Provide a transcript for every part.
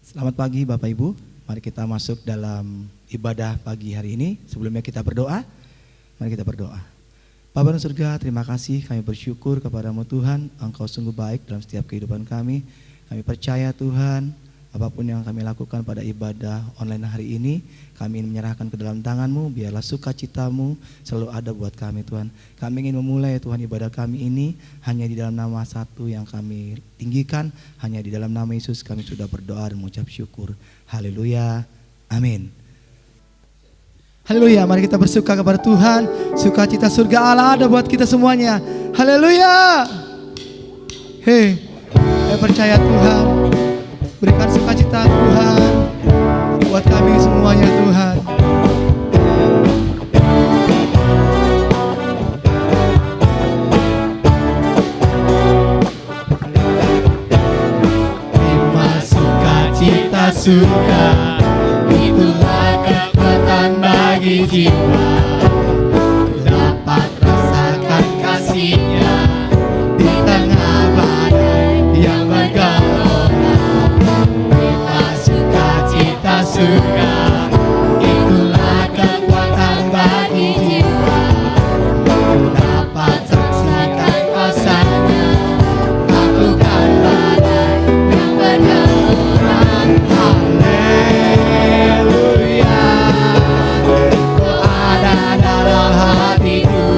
Selamat pagi Bapak Ibu, mari kita masuk dalam ibadah pagi hari ini. Sebelumnya kita berdoa, mari kita berdoa. Bapa di surga, terima kasih, kami bersyukur kepadamu Tuhan, Engkau sungguh baik dalam setiap kehidupan kami. Kami percaya Tuhan, apapun yang kami lakukan pada ibadah online hari ini, kami ingin menyerahkan ke dalam tangan-Mu, biarlah sukacita-Mu selalu ada buat kami Tuhan. Kami ingin memulai Tuhan ibadah kami ini hanya di dalam nama satu yang kami tinggikan, hanya di dalam nama Yesus kami sudah berdoa dan mengucap syukur. Haleluya, amin. Haleluya, mari kita bersuka kepada Tuhan. Sukacita surga Allah ada buat kita semuanya. Haleluya. Hei, saya percaya Tuhan, berikan sukacita Tuhan buat kami semuanya Tuhan. Terima sukacita surga, itulah kekuatan bagi jiwa. Dapat rasakan kasih-Nya di tengah badai yang bergelora. Terima sukacita surga, itulah kekuatan bagi jiwa. Dapat saksikan kuasa-Nya, taklukkan badai yang bergelora. Haleluya, Kau ada dalam hatiku,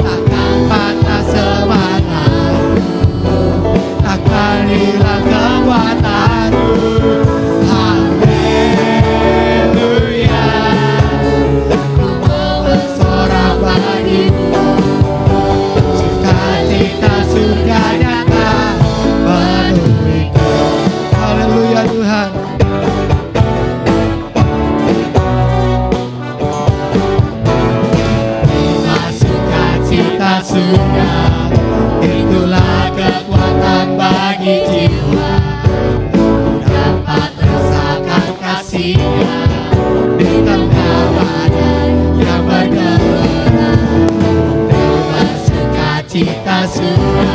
takkan patah semangatku, takkan hilang kekuatanku. Haleluya, Ku mau bersorak bagimu, sukacita surga nyata penuhiku. Haleluya Tuhan. Terima sukacita surga, itulah kekuatan bagi jiwa. Dapat rasakan kasih-Nya di tengah badai yang bergelora. Terima sukacita surga,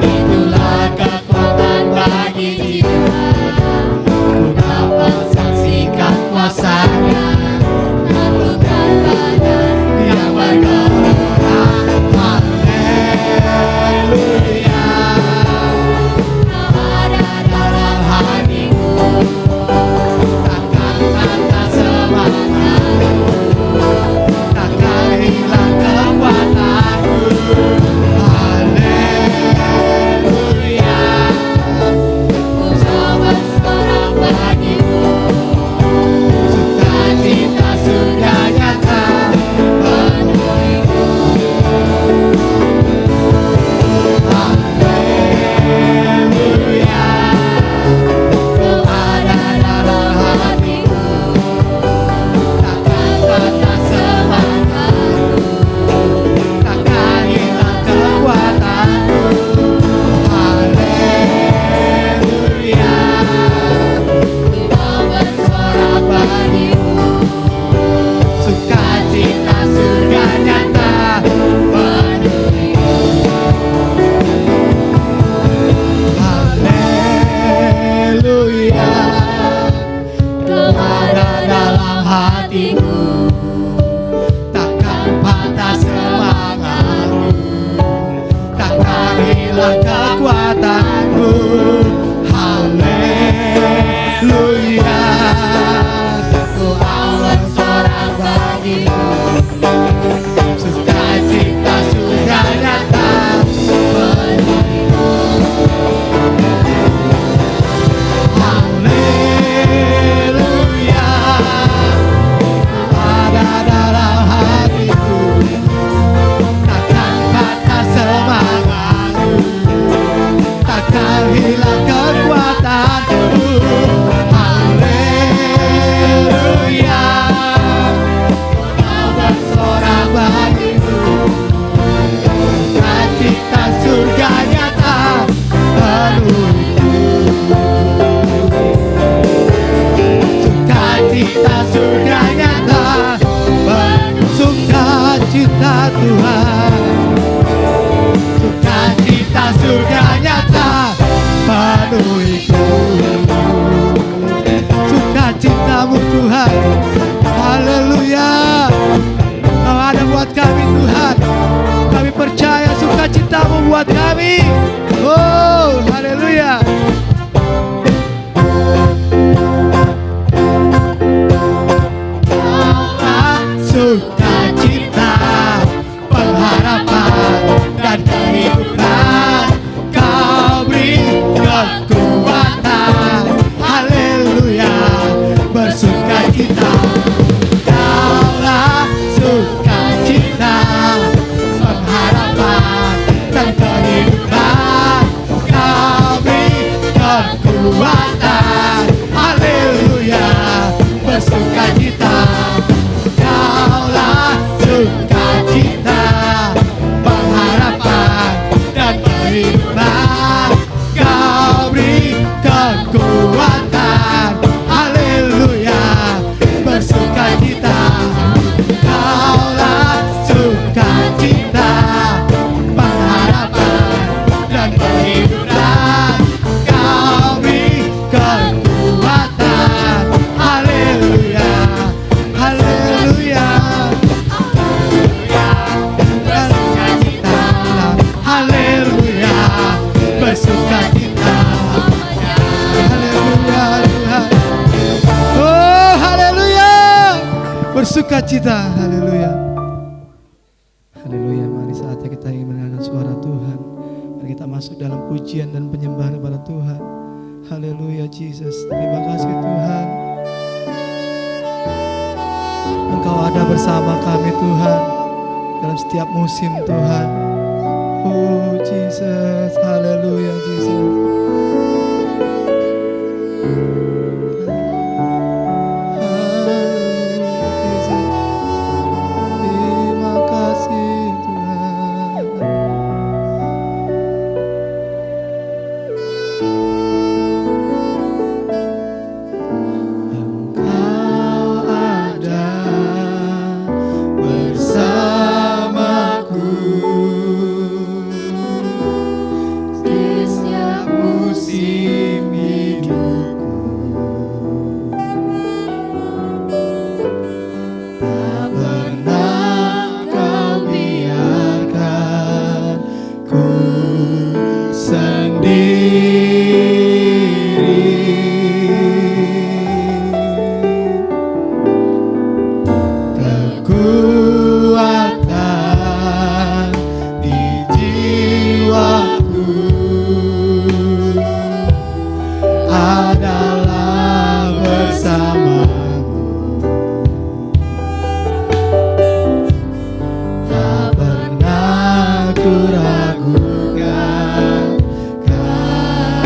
itulah kekuatan bagi jiwa. Ku dapat saksikan kuasa-Nya, taklukkan badai yang bergelora. Haleluya, Kau ada dalam hatiku, takkan patah semangatku, takkan hilang kekuatanku. Haleluya, Ku mau bersorak bagimu, sukacita surga nyata penuhiku. Haleluya, Kau ada dalam hatiku, takkan patah semangatku, takkan hilang kekuatanku. Haleluya, Ku mau bersorak bagimu, sukacita surga nyata penuhiku. Haleluya, Kau ada dalam hatiku, takkan patah semangatku, takkan hilang kekuatanku. Haleluya, Ku mau bersorak bagimu, sukacita surga nyata penuhiku. Haleluya, ada dalam hatiku, takkan patah semangatku, takkan hilang kekuatanku. Haleluya, Ku mau bersorak bagimu, sukacita surga nyata penuhiku. Sukacita surga nyata, sukacita Tuhan. sukacita surga nyata penuhiku. Sukacitamu Tuhan, haleluya. Kau ada buat kami Tuhan. Kami percaya sukacitamu buat kami. Oh, haleluya. Sukacita, pengharapan dan kehidupan, Kau beri kekuatan. Haleluya, bersukacita. Kaulah sukacita, pengharapan dan kehidupan, Kau beri kekuatan. Haleluya, bersukacita. Kaulah sukacita, pengharapan dan kehidupan, Kau beri kekuatan. Haleluya, bersukacita. Kaulah sukacita, pengharapan dan kehidupan, Kau beri kekuatan. Haleluya, haleluya, bersukacita. Haleluya, bersukacita. Haleluya Tuhan. Oh haleluya, bersukacita. Haleluya. Haleluya. Mari saatnya kita ingin mendengarkan suara Tuhan. Mari kita masuk dalam pujian dan penyembahan kepada Tuhan. Haleluya Jesus. Terima kasih Tuhan. Engkau ada bersama kami Tuhan dalam setiap musim Tuhan. Oh Jesus, haleluya Jesus. Haleluya Jesus. Terima kasih Tuhan. Engkau ada bersamaku di setiap musim hidupku. Tak pernah Kau biarkan ku sendiri. Kekuatan di jiwaku adalah bersamamu. Tak pernah ku ragukan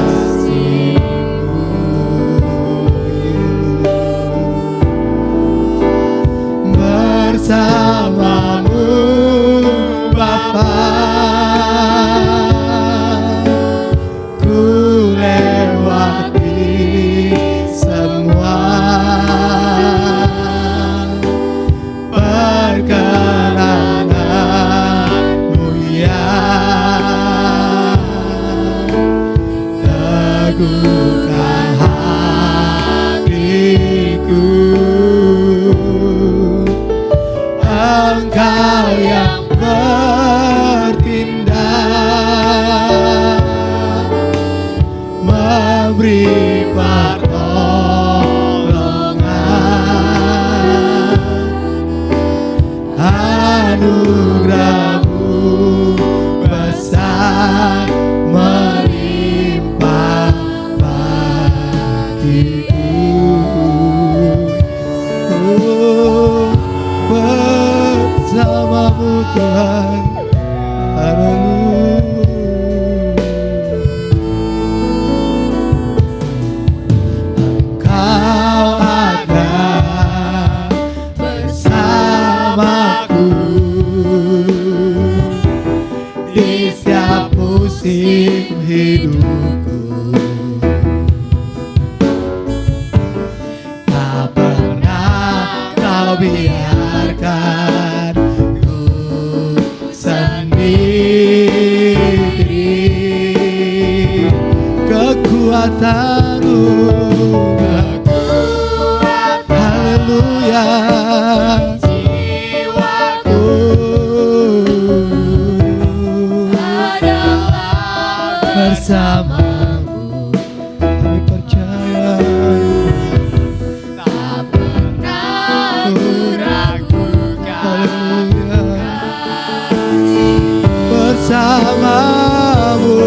kasih-Mu. Bersamamu Bapa, ku lewati semua. Perkenananmu ya teguhkan hatiku. Engkau yang bertindak, memberi pertolongan. Anugerah-Mu besar melimpah bagiku. Oh, bersama-Mu Tuhan. Haleluya. Engkau ada bersamaku di setiap musim hidupku. Tak pernah Kau biarkan ku sendiri. bersamamu. Kami percaya Tak pernah ku ragukan bersamamu,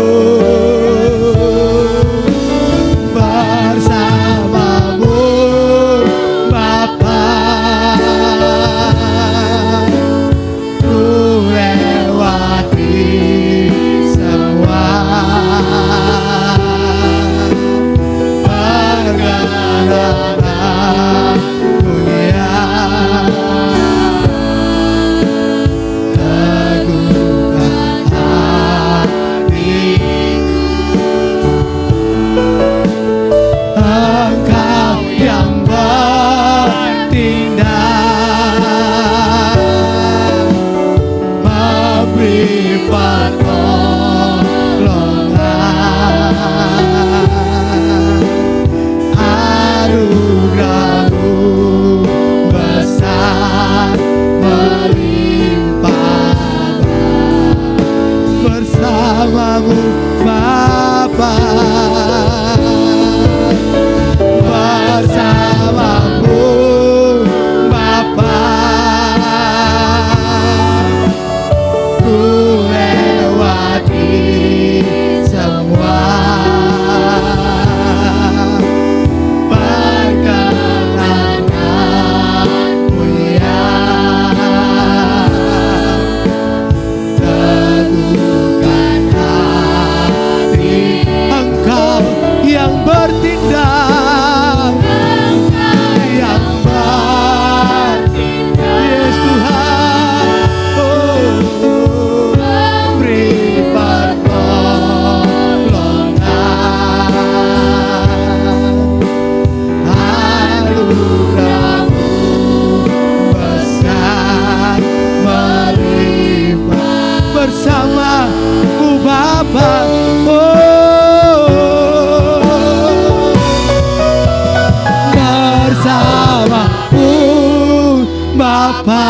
bersamamu Bapa. Ku lewati semua pergerakan dunia, teguhkan hatiku. Engkau yang bertindak, memberi pertolongan. Anugerah-Mu besar melimpah bersamamu Bapa, bersamamu Bapa. Ku lewati semua perkenanan-Mu ya, teguhkan hati. Engkau yang bertindak, yang bertindak, yes Tuhan. Oh, beri pertolongan. Anugerah-Mu besar melimpah bersamamu Bapa. Bersamamu Bapa,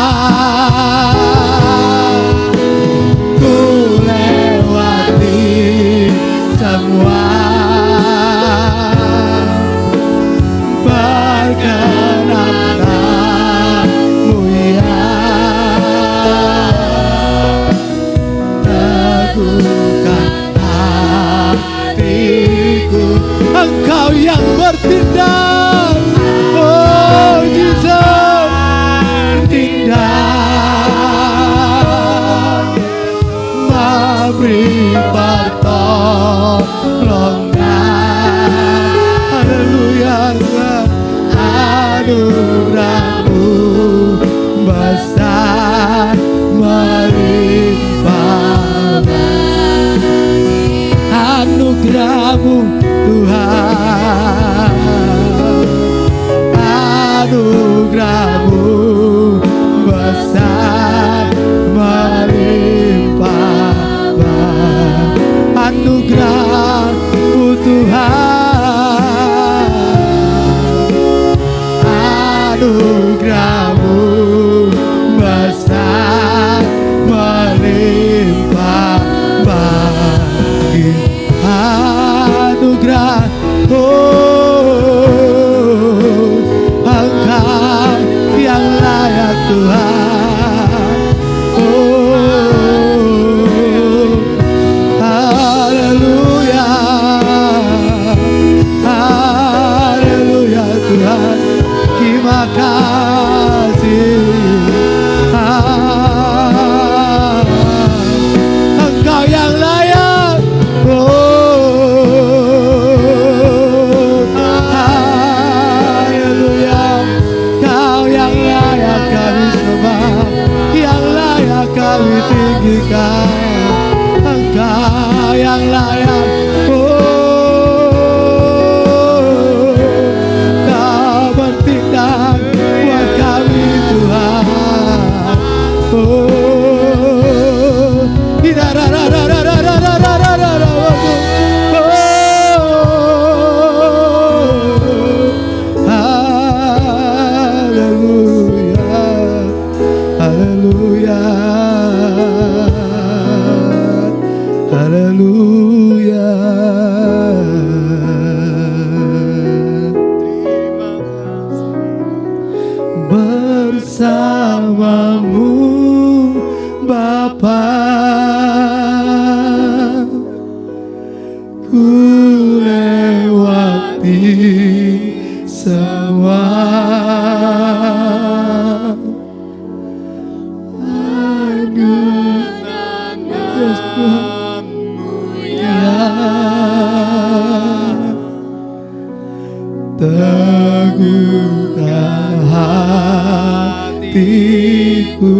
ku lewati semua perkenanan-Mu ya, teguhkan hatiku. Engkau yang bertindak, oh Jesus, bertindak, memberi pertolongan. Haleluya. Anugerah-Mu besar melimpah. Anugerah-Mu Tuhan, anugerah-Mu besar melimpah. Anugerah-Mu Tuhan, anugerah-Mu besar melimpah bagi anugerah. Oh, Engkau yang layak Tuhan. Oh, haleluya, haleluya Tuhan. Terima kasih. Engkau yang layak. Oh, haleluya. Kau yang layak kami sembah, yang layak kami tinggikan. Engkau yang layak. Oh, Kau bertindak buat kami Tuhan. Oh, haleluya, haleluya. Bapa, ku lewati semua. Yes, Tuhan. Ya, teguhkan hatiku,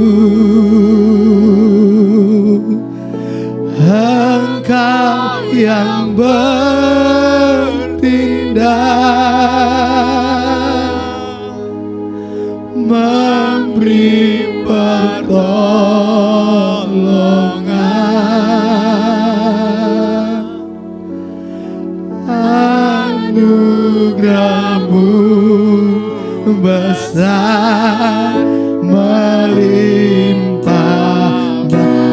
Engkau yang bertindak, memberi pertolongan, anugerah-Mu besar melimpah.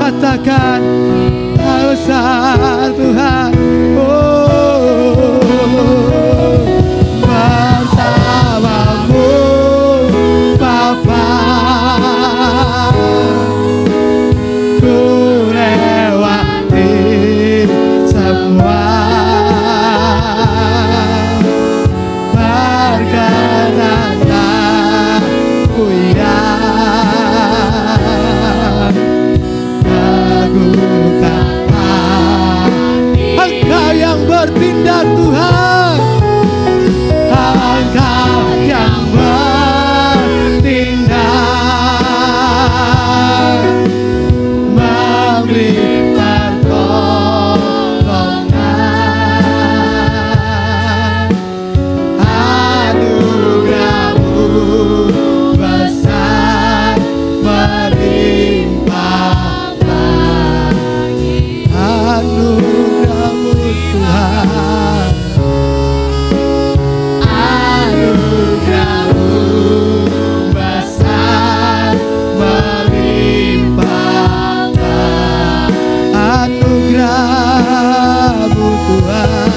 Katakan kau besar Tuhan, oh, bersama-Mu Bapa, ku lewati semua. Berkenanlah ku ya, teguhkan hati. Engkau yang bertindak Tuhan, Engkau yang bertindak, memberi pertolongan, anugerah-Mu besar melimpah bagi. Anugerah-Mu Tuhan, anugerah-Mu besar melimpah bagi. Anugerah-Mu Tuhan,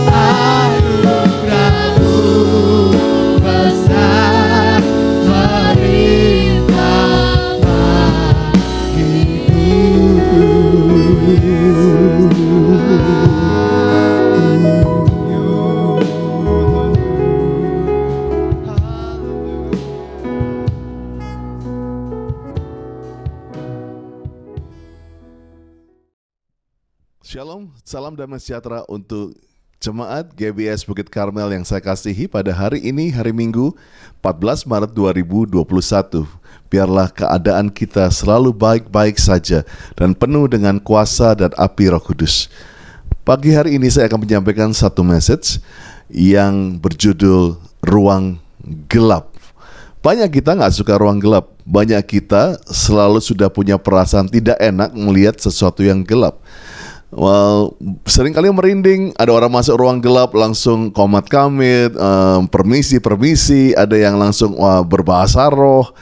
anugerah-Mu besar melimpah Shalom, salam damai sejahtera untuk jemaat GBS Bukit Karmel yang saya kasihi pada hari ini, hari Minggu 14 Maret 2021. Biarlah keadaan kita selalu baik-baik saja dan penuh dengan kuasa dan api Roh Kudus. Pagi hari ini saya akan menyampaikan satu message yang berjudul Ruang Gelap. Banyak kita nggak suka ruang gelap. Banyak kita selalu sudah punya perasaan tidak enak melihat sesuatu yang gelap. Well, sering kali merinding, ada orang masuk ruang gelap langsung komat kamit, permisi, ada yang langsung berbahasa roh.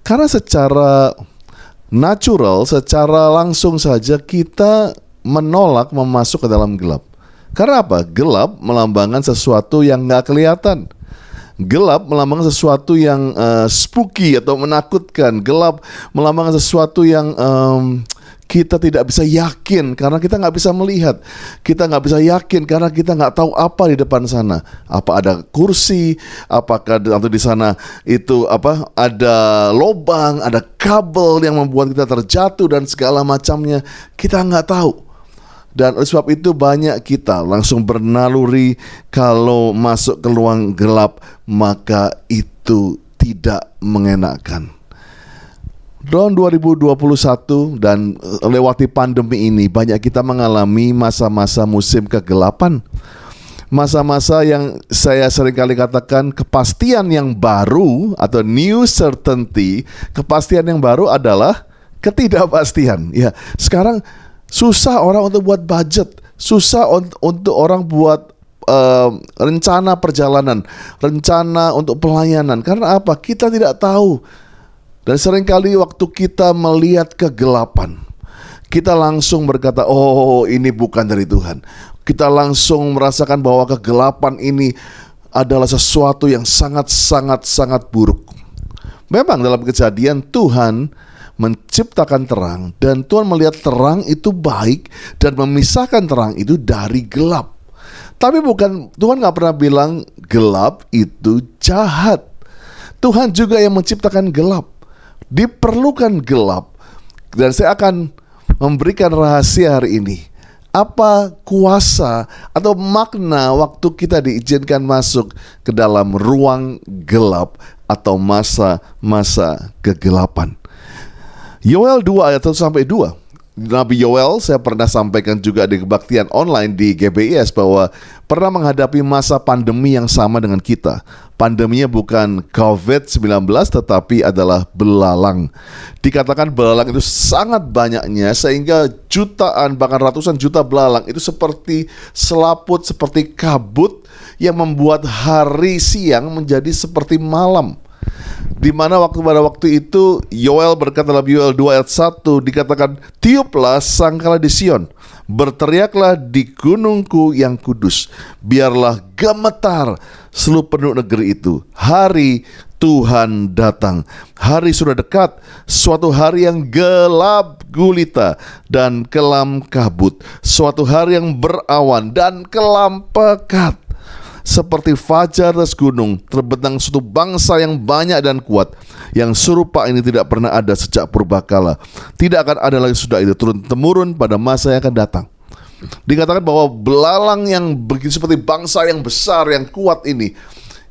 Karena secara natural, secara langsung saja kita menolak memasuk ke dalam gelap. Karena apa? Gelap melambangkan sesuatu yang gak kelihatan. Gelap melambangkan sesuatu yang spooky atau menakutkan. Gelap melambangkan sesuatu yang kita tidak bisa yakin karena kita nggak bisa melihat. Kita nggak bisa yakin karena kita nggak tahu apa di depan sana. Apa ada kursi? Apakah atau di sana itu apa? Ada lubang, ada kabel yang membuat kita terjatuh dan segala macamnya. Kita nggak tahu. Dan oleh sebab itu banyak kita langsung bernaluri kalau masuk ke ruang gelap maka itu tidak mengenakan. Tahun 2021 dan lewati pandemi ini banyak kita mengalami masa-masa musim kegelapan. Masa-masa yang saya seringkali katakan kepastian yang baru atau new certainty. Kepastian yang baru adalah ketidakpastian. Ya, sekarang susah orang untuk buat budget, susah untuk orang buat rencana perjalanan, rencana untuk pelayanan. Karena apa? Kita tidak tahu. Dan seringkali waktu kita melihat kegelapan, kita langsung berkata, oh ini bukan dari Tuhan. Kita langsung merasakan bahwa kegelapan ini adalah sesuatu yang sangat buruk. Memang dalam Kejadian Tuhan menciptakan terang, dan Tuhan melihat terang itu baik dan memisahkan terang itu dari gelap. Tapi Tuhan gak pernah bilang gelap itu jahat. Tuhan juga yang menciptakan gelap. Diperlukan gelap. Dan saya akan memberikan rahasia hari ini. Apa kuasa atau makna waktu kita diizinkan masuk ke dalam ruang gelap atau masa-masa kegelapan. Yoel 2 ayat 1-2. Nabi Yoel, saya pernah sampaikan juga di kebaktian online di GBIS bahwa pernah menghadapi masa pandemi yang sama dengan kita. Pandeminya bukan COVID-19 tetapi adalah belalang. Dikatakan belalang itu sangat banyaknya sehingga jutaan bahkan ratusan juta belalang itu seperti selaput, seperti kabut yang membuat hari siang menjadi seperti malam. Di mana pada waktu itu Yoel berkata dalam Yoel 2 ayat 1 dikatakan, tiuplah sangkala di Sion, berteriaklah di gunungku yang kudus, biarlah gemetar seluruh penduduk negeri itu. Hari Tuhan datang, hari sudah dekat, suatu hari yang gelap gulita dan kelam kabut, suatu hari yang berawan dan kelam pekat. Seperti fajar atas gunung, terbentang suatu bangsa yang banyak dan kuat, yang serupa ini tidak pernah ada sejak purbakala. Tidak akan ada lagi sudah itu turun-temurun pada masa yang akan datang. Dikatakan bahwa belalang yang begitu seperti bangsa yang besar, yang kuat ini,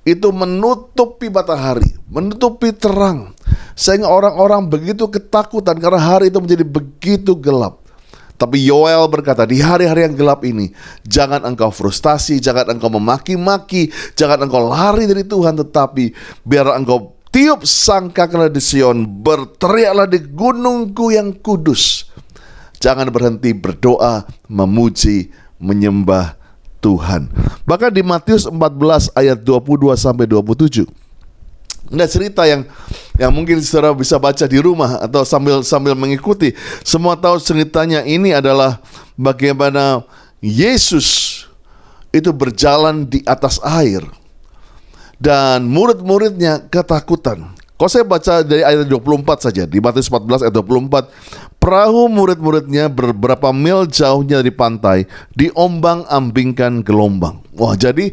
itu menutupi matahari, menutupi terang, sehingga orang-orang begitu ketakutan karena hari itu menjadi begitu gelap. Tapi Yoel berkata, di hari-hari yang gelap ini, jangan engkau frustasi, jangan engkau memaki-maki, jangan engkau lari dari Tuhan, tetapi biarlah engkau tiup sangkakala di Sion, berteriaklah di gunungku yang kudus. Jangan berhenti berdoa, memuji, menyembah Tuhan. Bahkan di Matius 14 ayat 22-27. Ada cerita yang mungkin saudara bisa baca di rumah atau sambil mengikuti. Semua tahu ceritanya. Ini adalah bagaimana Yesus itu berjalan di atas air dan murid-muridnya ketakutan. Kalau saya baca dari ayat 24 saja, di Matius 14 ayat 24, perahu murid-muridnya beberapa mil jauhnya dari pantai diombang-ambingkan gelombang. Wah, jadi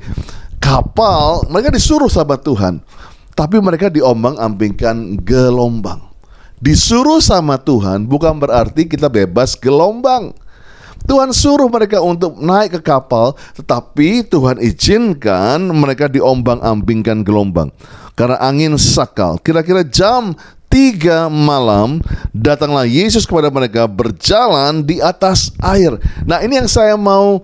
kapal mereka disuruh sahabat Tuhan, tapi mereka diombang-ambingkan gelombang. Disuruh sama Tuhan bukan berarti kita bebas gelombang. Tuhan suruh mereka untuk naik ke kapal, tetapi Tuhan izinkan mereka diombang-ambingkan gelombang karena angin sakal. Kira-kira jam 3 malam datanglah Yesus kepada mereka berjalan di atas air. Nah, ini yang saya mau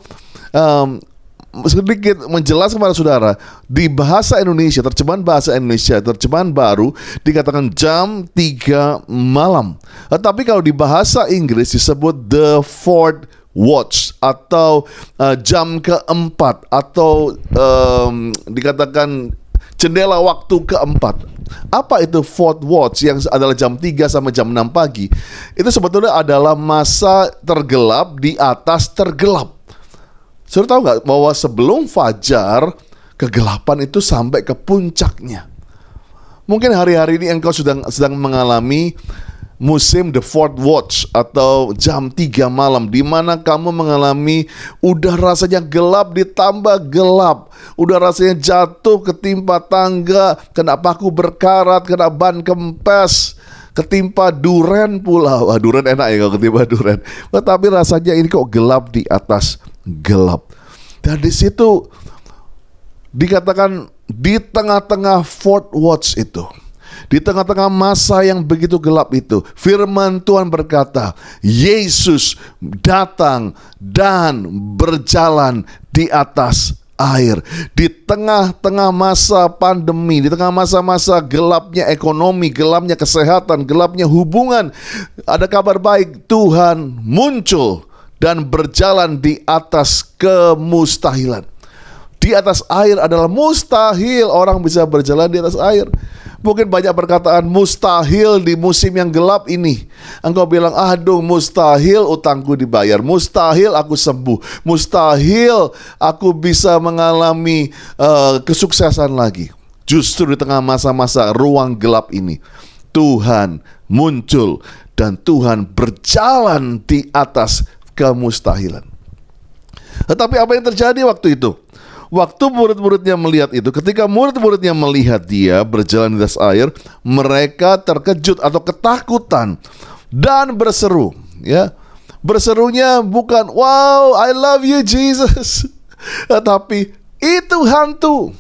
sedikit menjelaskan kepada saudara. Di bahasa Indonesia, terjemahan bahasa Indonesia, terjemahan baru dikatakan jam 3 malam. Tetapi kalau di bahasa Inggris disebut the fourth watch atau jam keempat atau dikatakan jendela waktu keempat. Apa itu fourth watch yang adalah jam 3 sampai jam 6 pagi? Itu sebetulnya adalah masa tergelap di atas tergelap. Saudara tahu nggak bahwa sebelum fajar kegelapan itu sampai ke puncaknya. Mungkin hari-hari ini engkau sedang mengalami musim the fourth watch atau jam 3 malam, di mana kamu mengalami udah rasanya gelap ditambah gelap, udah rasanya jatuh ketimpa tangga, kena paku berkarat, kena ban kempes, ketimpa duren pula. Wah, duren enak ya kalau ketimpa duren. Tetapi rasanya ini kok gelap di atas gelap. Dan di situ dikatakan di tengah-tengah fourth watch itu, di tengah-tengah masa yang begitu gelap itu, firman Tuhan berkata, Yesus datang dan berjalan di atas air. Di tengah-tengah masa pandemi, di tengah masa-masa gelapnya ekonomi, gelapnya kesehatan, gelapnya hubungan, ada kabar baik, Tuhan muncul dan berjalan di atas kemustahilan. Di atas air adalah mustahil orang bisa berjalan di atas air. Mungkin banyak perkataan mustahil di musim yang gelap ini. Engkau bilang, aduh mustahil utangku dibayar, mustahil aku sembuh, mustahil aku bisa mengalami kesuksesan lagi. justru di tengah masa-masa ruang gelap ini, Tuhan muncul dan Tuhan berjalan di atas kemustahilan. Tetapi apa yang terjadi waktu itu? Waktu murid-muridnya melihat itu, ketika murid-muridnya melihat dia berjalan di atas air, mereka terkejut atau ketakutan dan berseru, ya. Berserunya bukan, "Wow, I love you Jesus," tetapi itu hantu.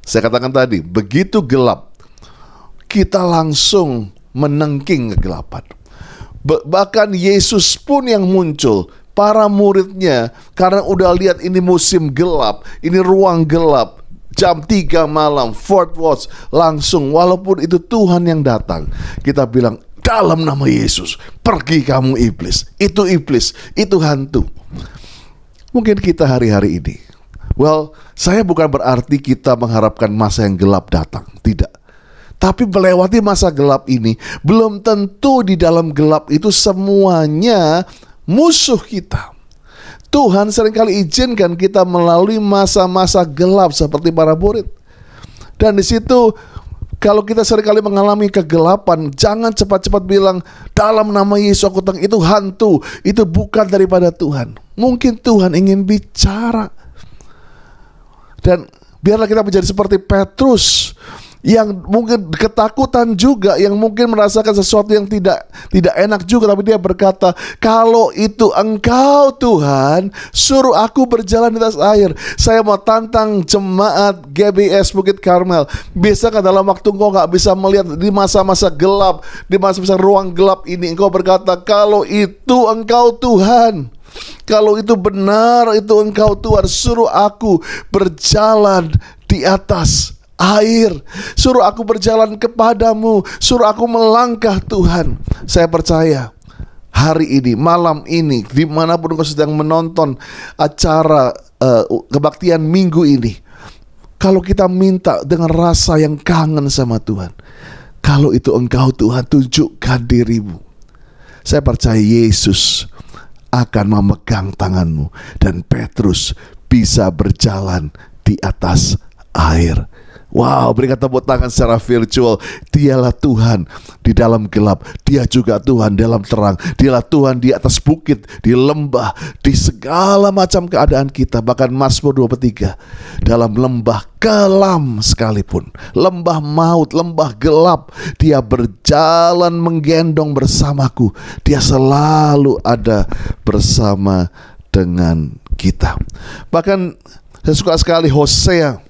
Saya katakan tadi, begitu gelap, kita langsung menengking kegelapan. Bahkan Yesus pun yang muncul, para muridnya, karena udah lihat ini musim gelap, ini ruang gelap, jam 3 malam, fourth watch, langsung walaupun itu Tuhan yang datang, kita bilang, dalam nama Yesus, pergi kamu iblis, itu hantu. Mungkin kita hari-hari ini, saya bukan berarti kita mengharapkan masa yang gelap datang, tidak. Tapi melewati masa gelap ini, belum tentu di dalam gelap itu semuanya musuh kita. Tuhan seringkali izinkan kita melalui masa-masa gelap seperti para murid. Dan di situ, kalau kita seringkali mengalami kegelapan, jangan cepat-cepat bilang, dalam nama Yesus aku datang, itu hantu, itu bukan daripada Tuhan. Mungkin Tuhan ingin bicara. Dan biarlah kita menjadi seperti Petrus, yang mungkin ketakutan juga, yang mungkin merasakan sesuatu yang tidak enak juga, tapi dia berkata, kalau itu Engkau Tuhan, suruh aku berjalan di atas air. Saya mau tantang jemaat GBS Bukit Karmel, bisakah dalam waktu engkau gak bisa melihat di masa-masa gelap, di masa-masa ruang gelap ini, engkau berkata, kalau itu Engkau Tuhan, kalau itu benar, itu Engkau Tuhan, suruh aku berjalan di atas air, suruh aku berjalan kepadamu, suruh aku melangkah Tuhan. Saya percaya hari ini, malam ini, dimanapun kau sedang menonton acara kebaktian minggu ini, kalau kita minta dengan rasa yang kangen sama Tuhan, kalau itu Engkau Tuhan, tunjukkan dirimu. Saya percaya Yesus akan memegang tanganmu dan Petrus bisa berjalan di atas air. Wow, berikan tepuk tangan secara virtual. Dialah Tuhan di dalam gelap, Dia juga Tuhan dalam terang. Dialah Tuhan di atas bukit, di lembah, di segala macam keadaan kita. Bahkan Mazmur 23, dalam lembah kelam sekalipun, lembah maut, lembah gelap, Dia berjalan menggendong bersamaku. Dia selalu ada bersama dengan kita. Bahkan saya suka sekali Hosea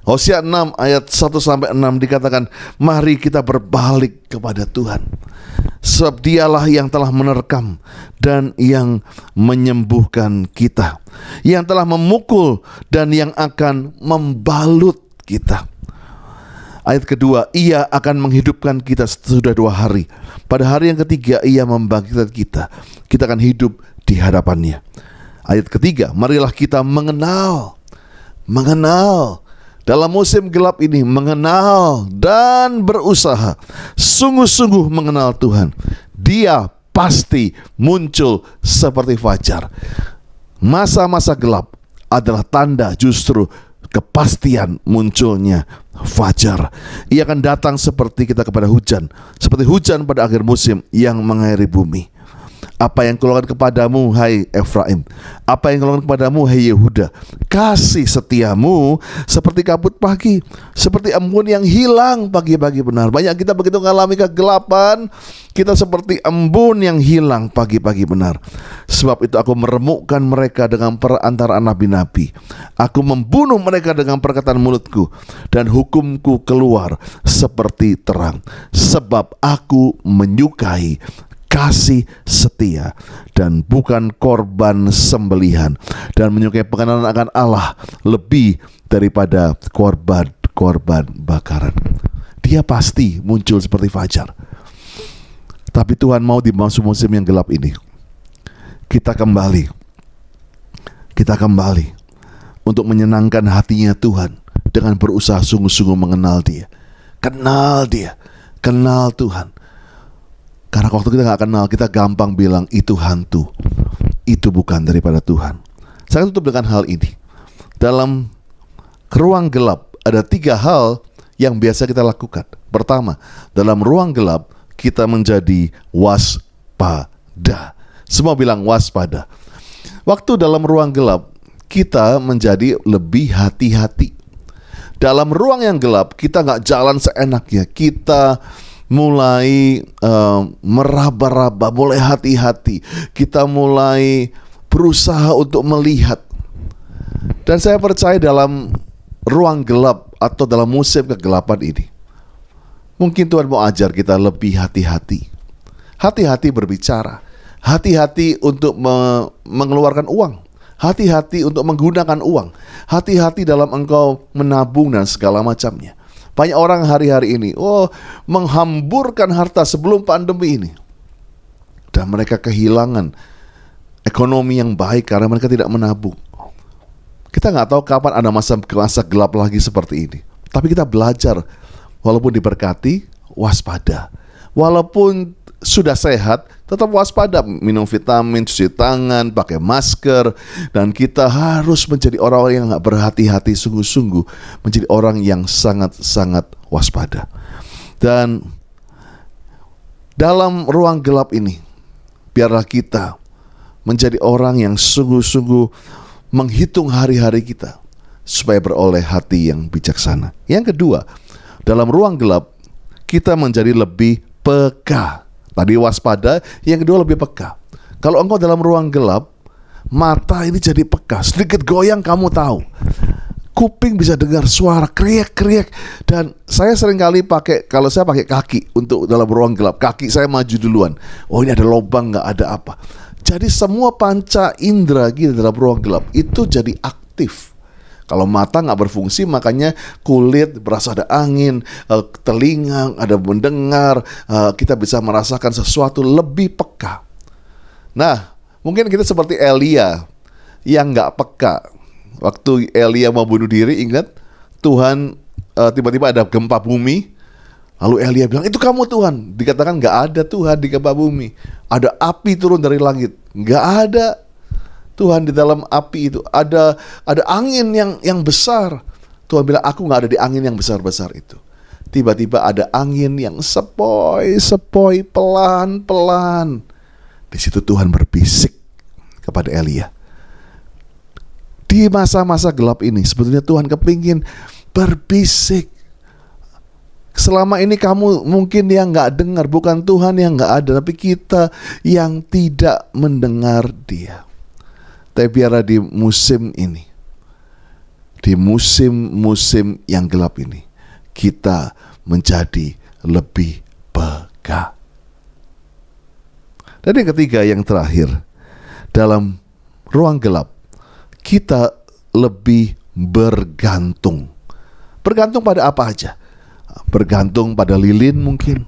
6 ayat 1-6 dikatakan, mari kita berbalik kepada Tuhan, sebab Dialah yang telah menerkam dan yang menyembuhkan kita, yang telah memukul dan yang akan membalut kita. Ayat kedua, Ia akan menghidupkan kita sesudah 2 hari. Pada hari yang ketiga Ia membangkitkan kita. Kita akan hidup di hadapannya. Ayat ketiga, marilah kita mengenal dalam musim gelap ini, mengenal dan berusaha sungguh-sungguh mengenal Tuhan. Dia pasti muncul seperti fajar. Masa-masa gelap adalah tanda justru kepastian munculnya fajar. Ia akan datang seperti kita kepada hujan, seperti hujan pada akhir musim yang mengairi bumi. Apa yang kulakukan kepadamu, hai Efraim? Apa yang kulakukan kepadamu, hai Yehuda? Kasih setiamu seperti kabut pagi, seperti embun yang hilang pagi-pagi benar. Banyak kita begitu mengalami kegelapan, kita seperti embun yang hilang pagi-pagi benar. Sebab itu aku meremukkan mereka dengan perantaraan nabi-nabi. Aku membunuh mereka dengan perkataan mulutku, dan hukumku keluar seperti terang. Sebab aku menyukai kasih setia dan bukan korban sembelihan, dan menyukai pengenalan akan Allah lebih daripada korban bakaran. Dia pasti muncul seperti fajar. Tapi Tuhan mau di musim yang gelap ini kita kembali untuk menyenangkan hatinya Tuhan dengan berusaha sungguh-sungguh mengenal Dia. Kenal Tuhan. Karena waktu kita gak kenal, kita gampang bilang itu hantu, itu bukan daripada Tuhan. Saya tutup dengan hal ini. Dalam ruang gelap ada 3 hal yang biasa kita lakukan. Pertama, dalam ruang gelap kita menjadi waspada. Semua bilang waspada. Waktu dalam ruang gelap kita menjadi lebih hati-hati. Dalam ruang yang gelap kita nggak jalan seenaknya. Kita mulai meraba-raba, mulai hati-hati. Kita mulai berusaha untuk melihat. Dan saya percaya dalam ruang gelap atau dalam musim kegelapan ini, mungkin Tuhan mau ajar kita lebih hati-hati. Hati-hati berbicara. Hati-hati untuk mengeluarkan uang. Hati-hati untuk menggunakan uang. Hati-hati dalam engkau menabung dan segala macamnya. Banyak orang hari-hari ini menghamburkan harta sebelum pandemi ini. Dan mereka kehilangan ekonomi yang baik karena mereka tidak menabung. Kita nggak tahu kapan ada masa gelap lagi seperti ini. Tapi kita belajar, walaupun diberkati, waspada. Walaupun sudah sehat, tetap waspada. Minum vitamin, cuci tangan, pakai masker. Dan kita harus menjadi orang-orang yang berhati-hati sungguh-sungguh. Menjadi orang yang sangat-sangat waspada. Dan dalam ruang gelap ini, biarlah kita menjadi orang yang sungguh-sungguh menghitung hari-hari kita supaya beroleh hati yang bijaksana. Yang kedua, dalam ruang gelap kita menjadi lebih peka. Tadi waspada, yang kedua lebih peka. Kalau engkau dalam ruang gelap, mata ini jadi peka. Sedikit goyang kamu tahu. Kuping bisa dengar suara kriek-kriek. Dan saya seringkali kalau saya pakai kaki untuk dalam ruang gelap, kaki saya maju duluan. Oh, ini ada lubang, nggak ada apa. Jadi semua panca indera gitu dalam ruang gelap itu jadi aktif. Kalau mata nggak berfungsi, makanya kulit berasa ada angin, telinga ada mendengar, kita bisa merasakan sesuatu lebih peka. Nah, mungkin kita seperti Elia yang nggak peka. Waktu Elia mau bunuh diri, ingat Tuhan tiba-tiba ada gempa bumi. Lalu Elia bilang, itu kamu Tuhan. Dikatakan nggak ada Tuhan di gempa bumi. Ada api turun dari langit. Nggak ada Tuhan di dalam api itu. Ada angin yang besar. Tuhan bilang, aku nggak ada di angin yang besar-besar itu. Tiba-tiba ada angin yang sepoi-sepoi, pelan-pelan. Di situ Tuhan berbisik kepada Elia. Di masa-masa gelap ini, sebetulnya Tuhan kepingin berbisik. Selama ini kamu mungkin yang gak dengar, bukan Tuhan yang gak ada, tapi kita yang tidak mendengar Dia. Tapi biarlah di musim ini, di musim-musim yang gelap ini, kita menjadi lebih peka. Dan yang ketiga, yang terakhir, dalam ruang gelap, kita lebih bergantung. Bergantung pada apa aja? Bergantung pada lilin mungkin,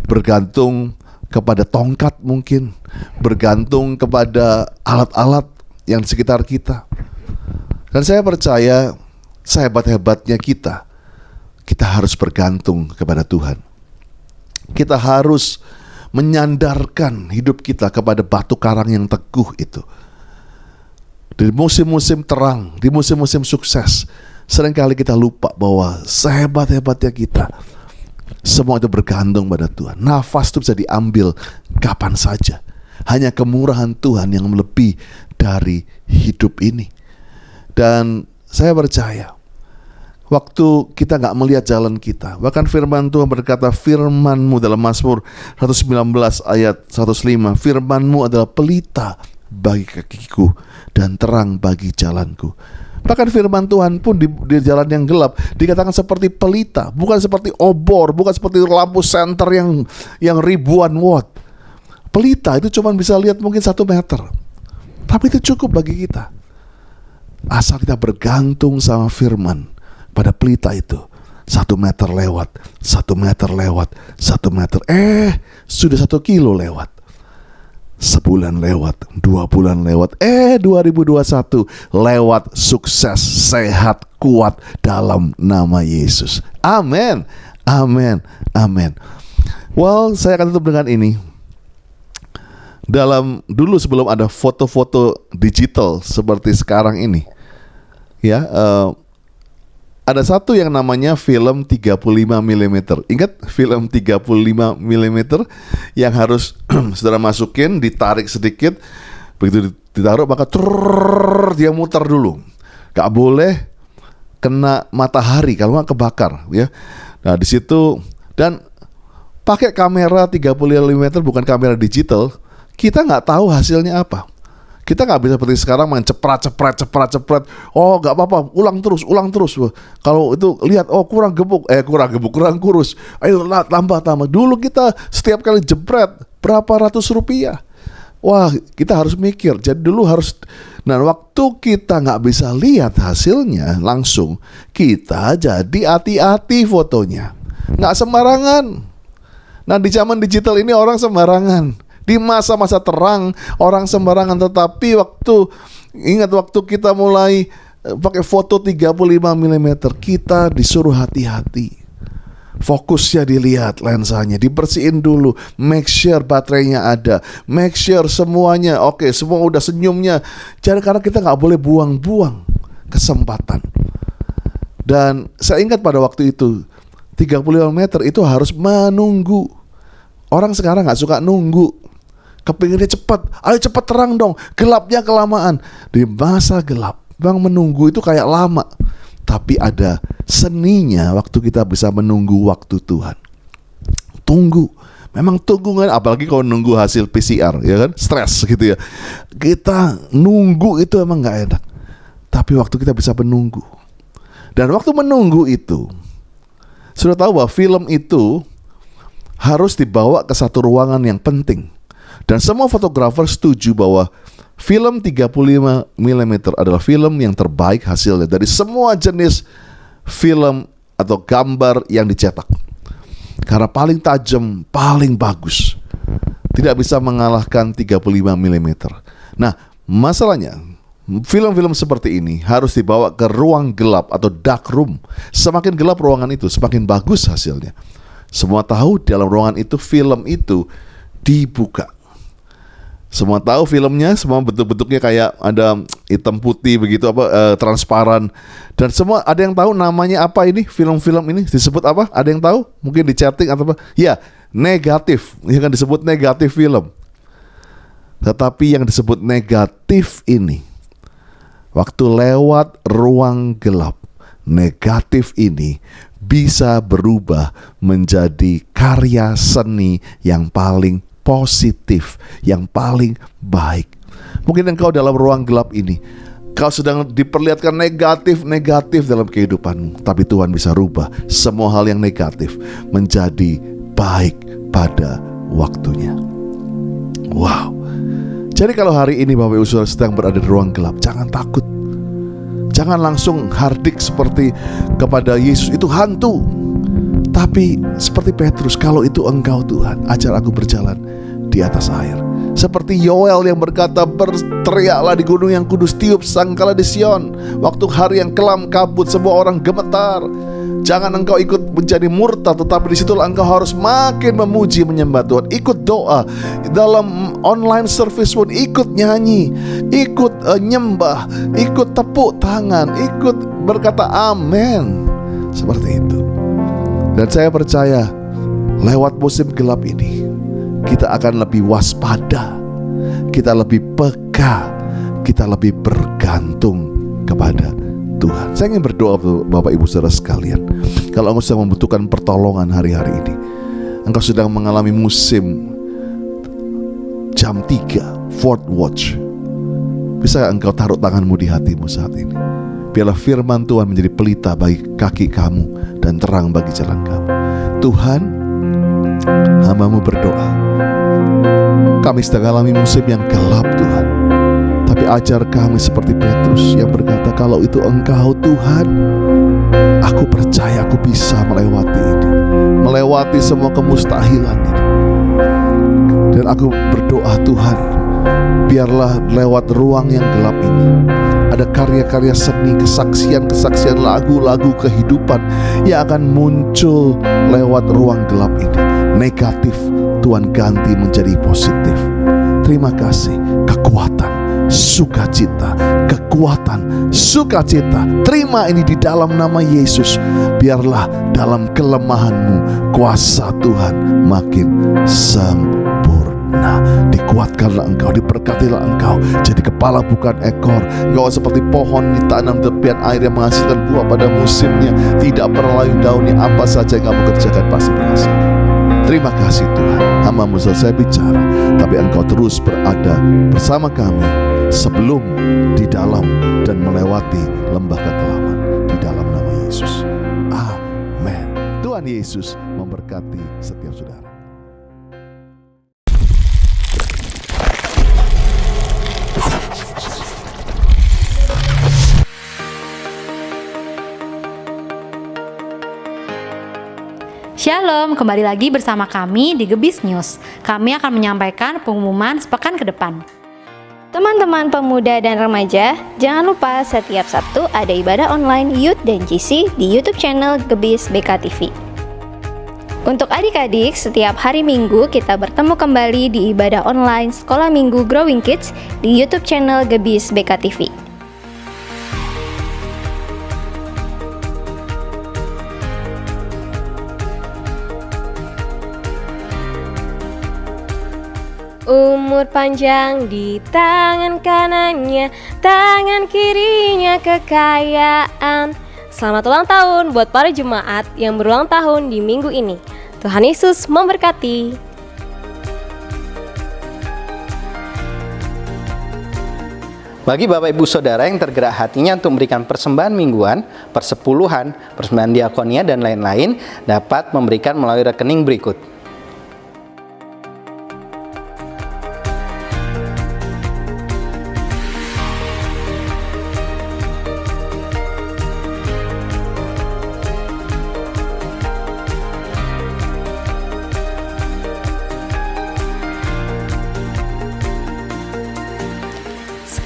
bergantung kepada tongkat mungkin, bergantung kepada alat-alat yang di sekitar kita. Dan saya percaya sehebat-hebatnya kita harus bergantung kepada Tuhan. Kita harus menyandarkan hidup kita kepada batu karang yang teguh itu. Di musim-musim terang, di musim-musim sukses, seringkali kita lupa bahwa sehebat-hebatnya kita, semua itu bergantung pada Tuhan. Nafas itu bisa diambil kapan saja. Hanya kemurahan Tuhan yang lebih dari hidup ini. Dan saya percaya, waktu kita gak melihat jalan kita, bahkan firman Tuhan berkata, firman-Mu dalam Mazmur 119 ayat 105, firman-Mu adalah pelita bagi kakiku dan terang bagi jalanku. Bahkan firman Tuhan pun di jalan yang gelap dikatakan seperti pelita, bukan seperti obor, bukan seperti lampu senter yang ribuan watt. Pelita itu cuma bisa lihat mungkin 1 meter, tapi itu cukup bagi kita. Asal kita bergantung sama firman pada pelita itu. 1 meter lewat, 1 meter lewat, 1 meter, sudah 1 kilo lewat. Sebulan lewat, 2 bulan lewat, 2021 lewat, sukses, sehat, kuat dalam nama Yesus. Amin, amin, amin. Well, saya akan tutup dengan ini. Dulu sebelum ada foto-foto digital seperti sekarang ini, ya, ada satu yang namanya film 35 mm. Ingat film 35 mm yang harus saudara masukin, ditarik sedikit, begitu ditaruh maka dia muter dulu. Gak boleh kena matahari, kalau nggak kebakar ya. Nah di situ, dan pakai kamera 35 mm bukan kamera digital, kita nggak tahu hasilnya apa. Kita nggak bisa seperti sekarang main ceprat. Oh nggak apa-apa, ulang terus. Kalau itu lihat, oh kurang kurus. Ayo tambah. Dulu kita setiap kali jepret berapa ratus rupiah. Wah, kita harus mikir. Jadi dulu harus. Nah, waktu kita nggak bisa lihat hasilnya langsung, kita jadi hati-hati fotonya. Nggak sembarangan. Nah, di zaman digital ini orang sembarangan. Di masa-masa terang orang sembarangan, tetapi waktu kita mulai pakai foto 35 mm, kita disuruh hati-hati. Fokusnya dilihat, lensanya dibersihin dulu, make sure baterainya ada, make sure semuanya oke, semua udah senyumnya. Jadi karena kita nggak boleh buang-buang kesempatan. Dan saya ingat pada waktu itu 35 meter itu harus menunggu. Orang sekarang nggak suka nunggu. Kepinginnya cepat, ayo cepat terang dong, gelapnya kelamaan. Di masa gelap, bang, menunggu itu kayak lama. Tapi ada seninya waktu kita bisa menunggu waktu Tuhan. Tunggu, memang tunggu kan, apalagi kalau nunggu hasil PCR, ya kan, stres gitu ya. Kita nunggu itu emang gak enak. Tapi waktu kita bisa menunggu, dan waktu menunggu itu, sudah tahu bahwa film itu harus dibawa ke satu ruangan yang penting. Dan semua fotografer setuju bahwa film 35 mm adalah film yang terbaik hasilnya dari semua jenis film atau gambar yang dicetak. Karena paling tajam, paling bagus. Tidak bisa mengalahkan 35 mm. Nah, masalahnya film-film seperti ini harus dibawa ke ruang gelap atau dark room. Semakin gelap ruangan itu, semakin bagus hasilnya. Semua tahu dalam ruangan itu film itu dibuka. Semua tahu filmnya, semua bentuk-bentuknya kayak ada hitam putih begitu, transparan. Dan semua ada yang tahu namanya apa ini, film-film ini disebut apa? Ada yang tahu? Mungkin di chatting atau apa? Ya, negatif. Ini kan disebut negatif film. Tetapi yang disebut negatif ini, waktu lewat ruang gelap, negatif ini bisa berubah menjadi karya seni yang paling positif, yang paling baik. Mungkin engkau dalam ruang gelap ini, kau sedang diperlihatkan negatif dalam kehidupanmu, tapi Tuhan bisa rubah semua hal yang negatif menjadi baik pada waktunya. Wow. Jadi kalau hari ini Bapak Ibu Saudara sedang berada di ruang gelap, jangan takut. Jangan langsung hardik seperti kepada Yesus, itu hantu. Tapi seperti Petrus, kalau itu engkau Tuhan, ajar aku berjalan di atas air. Seperti Yoel yang berkata, berteriaklah di gunung yang kudus, tiup sangkala di Sion. Waktu hari yang kelam kabut, semua orang gemetar. Jangan engkau ikut menjadi murtad, tetapi disitulah engkau harus makin memuji menyembah Tuhan. Ikut doa dalam online service pun, ikut nyanyi, ikut nyembah, ikut tepuk tangan, ikut berkata amin. Seperti itu. Dan saya percaya lewat musim gelap ini kita akan lebih waspada, kita lebih peka, kita lebih bergantung kepada Tuhan. Saya ingin berdoa Bapak Ibu Saudara sekalian. Kalau engkau sedang membutuhkan pertolongan hari-hari ini, engkau sedang mengalami musim jam 3 Fourth Watch, bisa engkau taruh tanganmu di hatimu saat ini. Biarlah firman Tuhan menjadi pelita bagi kaki kamu dan terang bagi jalan kamu. Tuhan, hamba-Mu berdoa, kami sedang alami musim yang gelap Tuhan, tapi ajar kami seperti Petrus yang berkata, kalau itu Engkau Tuhan, aku percaya aku bisa melewati ini, melewati semua kemustahilan ini. Dan aku berdoa Tuhan, biarlah lewat ruang yang gelap ini ada karya-karya seni, kesaksian-kesaksian, lagu-lagu kehidupan yang akan muncul lewat ruang gelap ini. Negatif Tuhan ganti menjadi positif. Terima kasih, kekuatan, sukacita, kekuatan, sukacita. Terima ini di dalam nama Yesus. Biarlah dalam kelemahanmu kuasa Tuhan makin sempurna. Dikuatkanlah engkau, diberkatilah engkau jadi kepala bukan ekor. Engkau seperti pohon ditanam di tepian air yang menghasilkan buah pada musimnya, tidak pernah layu daunnya. Apa saja yang kamu kerjakan pasti berhasil. Terima kasih Tuhan, hamba-Mu selesai bicara, tapi Engkau terus berada bersama kami sebelum, di dalam, dan melewati lembah kekelaman. Di dalam nama Yesus, amin. Tuhan Yesus memberkati setiap saudara. Shalom, kembali lagi bersama kami di Gebis News. Kami akan menyampaikan pengumuman sepekan ke depan. Teman-teman pemuda dan remaja, jangan lupa setiap Sabtu ada ibadah online Youth dan GC di YouTube channel Gebis BKTV. Untuk adik-adik, setiap hari Minggu kita bertemu kembali di ibadah online Sekolah Minggu Growing Kids di YouTube channel Gebis BKTV. Umur panjang di tangan kanannya, tangan kirinya kekayaan. Selamat ulang tahun buat para jemaat yang berulang tahun di minggu ini. Tuhan Yesus memberkati. Bagi Bapak Ibu Saudara yang tergerak hatinya untuk memberikan persembahan mingguan, persepuluhan, persembahan diakonia, dan lain-lain, dapat memberikan melalui rekening berikut.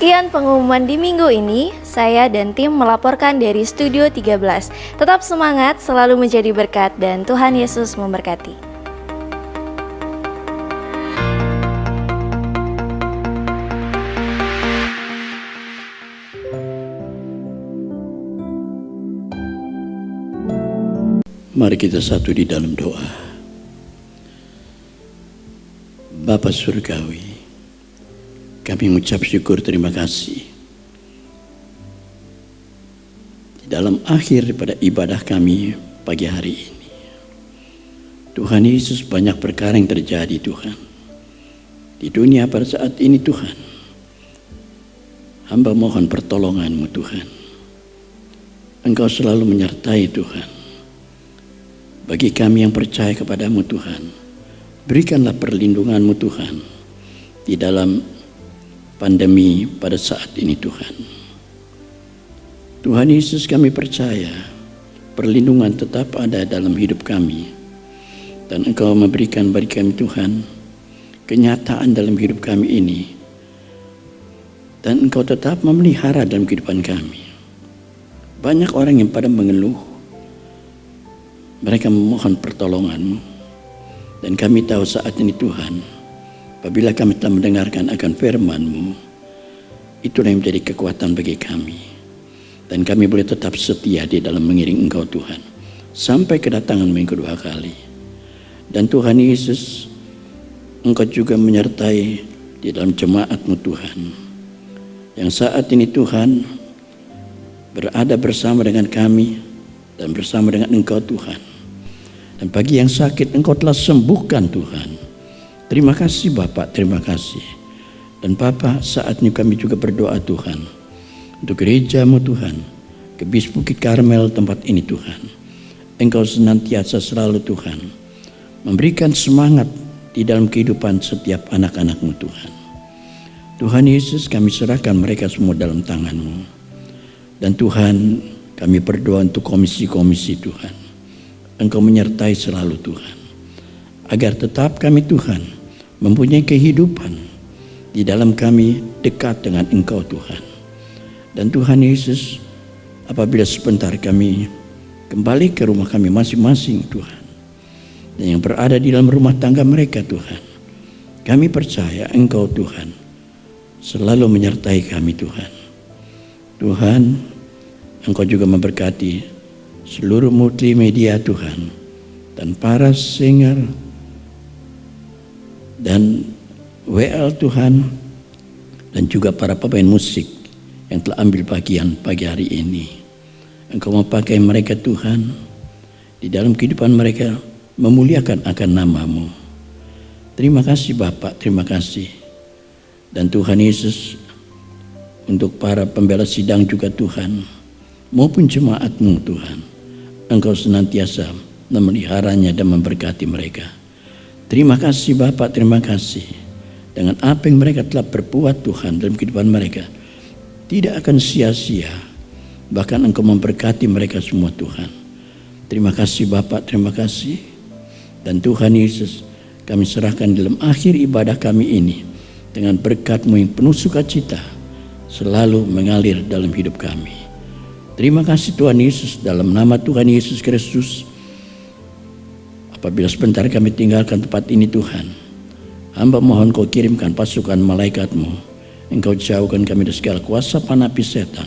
Sekian pengumuman di minggu ini, saya dan tim melaporkan dari Studio 13. Tetap semangat, selalu menjadi berkat, dan Tuhan Yesus memberkati. Mari kita satu di dalam doa. Bapa Surgawi, kami mengucap syukur terima kasih di dalam akhir daripada ibadah kami pagi hari ini. Tuhan Yesus, banyak perkara yang terjadi Tuhan di dunia pada saat ini Tuhan. Hamba mohon pertolongan-Mu Tuhan. Engkau selalu menyertai Tuhan. Bagi kami yang percaya kepada-Mu Tuhan, berikanlah perlindungan-Mu Tuhan di dalam pandemi pada saat ini Tuhan. Tuhan Yesus, kami percaya perlindungan tetap ada dalam hidup kami, dan Engkau memberikan bagi kami Tuhan kenyataan dalam hidup kami ini, dan Engkau tetap memelihara dalam kehidupan kami. Banyak orang yang pada mengeluh, mereka memohon pertolongan-Mu, dan kami tahu saat ini Tuhan, apabila kami telah mendengarkan akan firman-Mu, itulah yang menjadi kekuatan bagi kami. Dan kami boleh tetap setia di dalam mengiring Engkau Tuhan, sampai kedatangan-Mu yang kedua kali. Dan Tuhan Yesus, Engkau juga menyertai di dalam jemaat-Mu Tuhan, yang saat ini Tuhan berada bersama dengan kami, dan bersama dengan Engkau Tuhan. Dan bagi yang sakit, Engkau telah sembuhkan Tuhan. Terima kasih Bapak, terima kasih. Dan Bapak, saat ini kami juga berdoa Tuhan, untuk gereja-Mu Tuhan, Gebis Bukit Karmel tempat ini Tuhan. Engkau senantiasa selalu Tuhan memberikan semangat di dalam kehidupan setiap anak-anak-Mu Tuhan. Tuhan Yesus, kami serahkan mereka semua dalam tangan-Mu. Dan Tuhan, kami berdoa untuk komisi-komisi Tuhan. Engkau menyertai selalu Tuhan, agar tetap kami Tuhan mempunyai kehidupan di dalam kami dekat dengan Engkau Tuhan. Dan Tuhan Yesus, apabila sebentar kami kembali ke rumah kami masing-masing Tuhan, dan yang berada di dalam rumah tangga mereka Tuhan, kami percaya Engkau Tuhan selalu menyertai kami Tuhan. Tuhan, Engkau juga memberkati seluruh multimedia Tuhan, dan para singer dan WL Tuhan, dan juga para pemain musik yang telah ambil bagian pagi hari ini. Engkau memakai mereka Tuhan, di dalam kehidupan mereka memuliakan akan nama-Mu. Terima kasih Bapak, terima kasih. Dan Tuhan Yesus, untuk para pembela sidang juga Tuhan, maupun jemaat-Mu Tuhan, Engkau senantiasa memeliharanya dan memberkati mereka. Terima kasih Bapak, terima kasih. Dengan apa yang mereka telah berbuat Tuhan dalam kehidupan mereka, tidak akan sia-sia. Bahkan Engkau memberkati mereka semua Tuhan. Terima kasih Bapak, terima kasih. Dan Tuhan Yesus, kami serahkan dalam akhir ibadah kami ini, dengan berkat-Mu yang penuh sukacita selalu mengalir dalam hidup kami. Terima kasih Tuhan Yesus, dalam nama Tuhan Yesus Kristus. Apabila sebentar kami tinggalkan tempat ini Tuhan, hamba mohon Kau kirimkan pasukan malaikat-Mu. Engkau jauhkan kami dari segala kuasa panapi setan,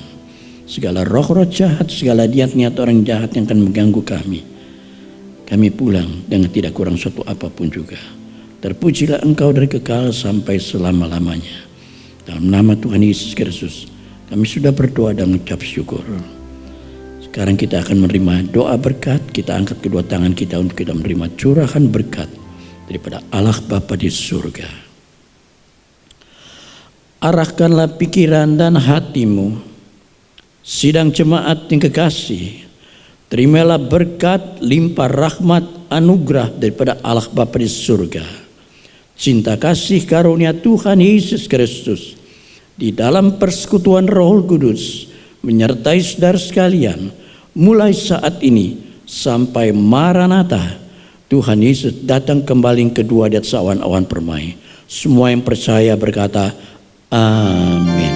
segala roh-roh jahat, segala niat-niat orang jahat yang akan mengganggu kami. Kami pulang dengan tidak kurang suatu apapun juga. Terpujilah Engkau dari kekal sampai selama-lamanya. Dalam nama Tuhan Yesus Kristus, kami sudah berdoa dan mengucap syukur. Sekarang kita akan menerima doa berkat. Kita angkat kedua tangan kita untuk kita menerima curahan berkat daripada Allah Bapa di surga. Arahkanlah pikiran dan hatimu, sidang jemaat yang kekasih. Terimalah berkat, limpah rahmat, anugerah daripada Allah Bapa di surga. Cinta kasih karunia Tuhan Yesus Kristus di dalam persekutuan Roh Kudus menyertai saudara sekalian mulai saat ini sampai Maranatha. Tuhan Yesus datang kembali kedua di atas awan-awan permai. Semua yang percaya berkata amin.